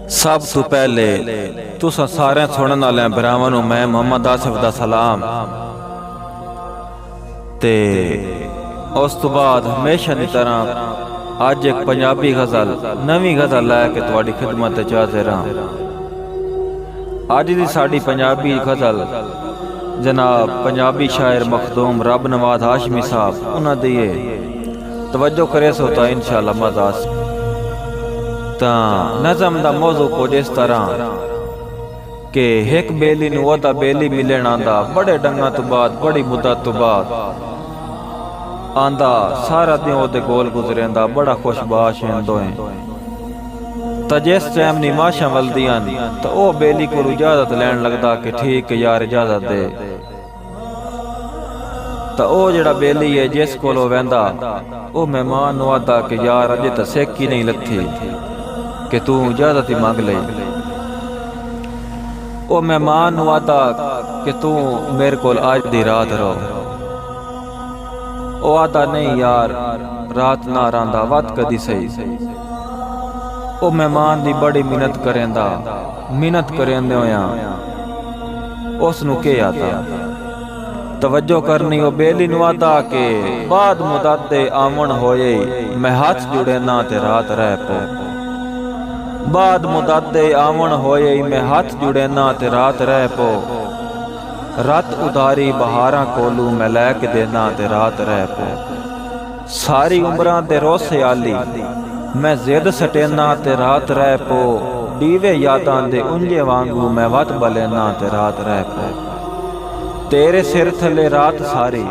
सब तो पहले तुसां सारे सुनने वाले भरावां नूं मैं मोहम्मद आसिफ दा सलाम ते उस तो बाद हमेशा की तरह अज एक पंजाबी गज़ल नवी गज़ल लैके तुहाडी खिदमत च हाज़िर हां। अज दी साडी पंजाबी गज़ल जनाब पंजाबी शायर मखदूम रब नवाज हाशमी साहब उन्हां दी तवज्जो करे सो ता इंशाअल्लाह मज़ा ता नज़म दा मौजू कुछ इस तरह के एक बेली नूं ओदा बेली मिलण आंदा बड़े डंगा तो बाद बड़ी मुद्दत तो बाद आंदा सारा दिन ओदे कोल गुजरेंदा बड़ा खुशबाश होए ता जिस टाइम नी माशा वलदियां तो ओ बेली को इजाजत लैन लगदा कि ठीक यार इजाजत दे तो ओ जड़ा बेली है जिस कोलो वेंदा ओ मेहमान नूं आदा कि यार अजे तो सेक ही नहीं लथी कि तू इजाजत ही मांग ले। ओ मेहमान नूं आदा कि तू मेरे कोल आज दी रात रहो। ओ आदा नहीं यार रात ना रहांदा वत कदी सही। ओ मेहमान दी बड़ी मिन्नत करेंदा मिन्नत करेंदे होया उसनू के आता तवज्जो करनी ओ बेली नूं आदा के बाद मुद्दत दे आवन होए मैं हाथ जुड़े ना ते रात रह पो। बाद मुद्दत दे आवन होए मैं हाथ जुड़े ना ते रात रह पो। रात उधारी बहारा कोलू मैं लैके देना ते रात रह पो। सारी उम्रां दे रोसे आली मैं जिद सटेना ते रात रह पो। डीवे यादां दे उंजे वांगू मैं वत बलेना ते रात रह पो। तेरे सिर थले रात सारी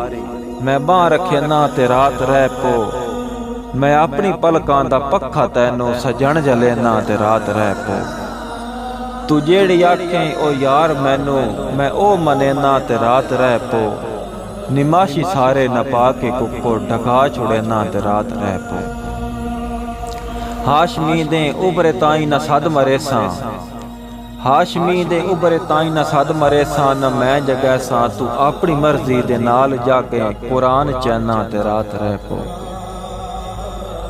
मैं बांह रखे ना ते रात रह पो। मैं अपनी पलकां दा पक्खा तैनू सजण जलेना ते रात रह पो। तू जेड़ी आखें ओ यार मैनू मैं ओ मनेना ते रात रह पो। निमाशी सारे नपा के कुक्को ढका छुड़ेना ते रात रह पो। हाशमी दे उबरे ताई न सद मरे सां हाशमी दे उबरे ताई न सद मरे सां न मैं जगह सां तू अपनी मर्जी दे नाल जाके कुरान चैना ते रात रह पो।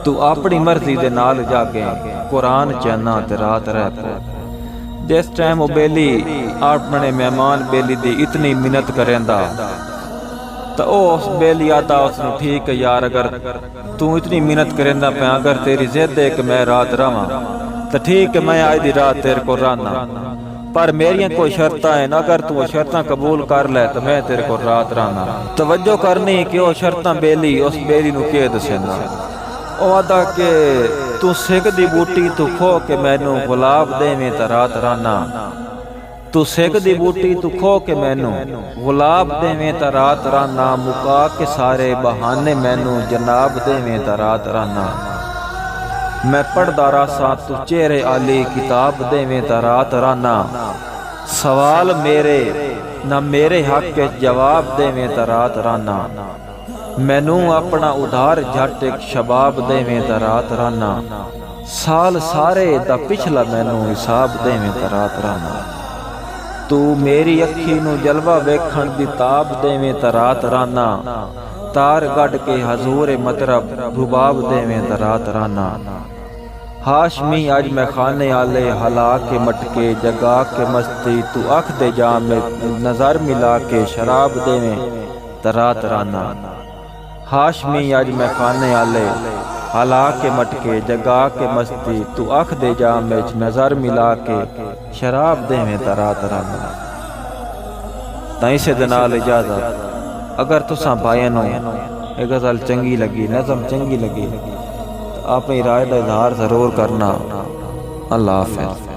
तू अपनी मर्जी दे नाल जाके कुरान चैना ते रात रह पो। जिस टाइम वो बेली अपने मेहमान बेली दी इतनी मिन्नत करेंदा तो उस बेली आता उसनू ठीक है यार अगर तू इतनी मिन्नत करेंदा पे अगर तेरी जिद है कि मैं रात रहां तो ठीक है मैं आज दी रात तेरे को रहना पर मेरिया कोई शर्तां हैं अगर तू वो शर्तां कबूल कर ले तो मैं तेरे को रात रहना। तवज्जो करनी कि वो शर्तां बेली उस बेली नू के दसेंदा ओ आदा के तू सिक दी बूटी तू खो के मैनू गुलाब देवें तो रात रहना। तू सिक दी बूटी तू खो के मैनू गुलाब देवें तो रात रहना। मुका के सारे बहाने मैनू जनाब देवें तो रात रहना। मैं पढ़दा रासा तू चेहरे आली किताब देवें तो रात रहना। सवाल मेरे न मेरे हक के जवाब देवें तो रात रहना। मैनू अपना उधार झट एक शबाब देवें तो रात रहना। साल सारे दा पिछला मैनू हिसाब देवें तो रात रहना। तू मेरी अखी नू जलवा वेखण दी ताब देवें तो रात रहना। तार गढ़ के हजूर मतलब रुबाब देवें तो रात रहना। हाशमी आज मैं खाने आले हला के मटके जगा के मस्ती तू अख दे जा में नजर मिला के शराब देवें तो रात रहना। हाशमी आज मैं खाने आले हला के मटके जगा के मस्ती तू अख दे जा में नजर मिला के शराब देवें तो रात रहना। ताई से दनाल इजाजत अगर तुसां भाइयों नूं ये गज़ल चंगी लगी नज़म चंगी लगी तो अपनी राय का इजहार जरूर करना। अल्लाह हाफ़िज़।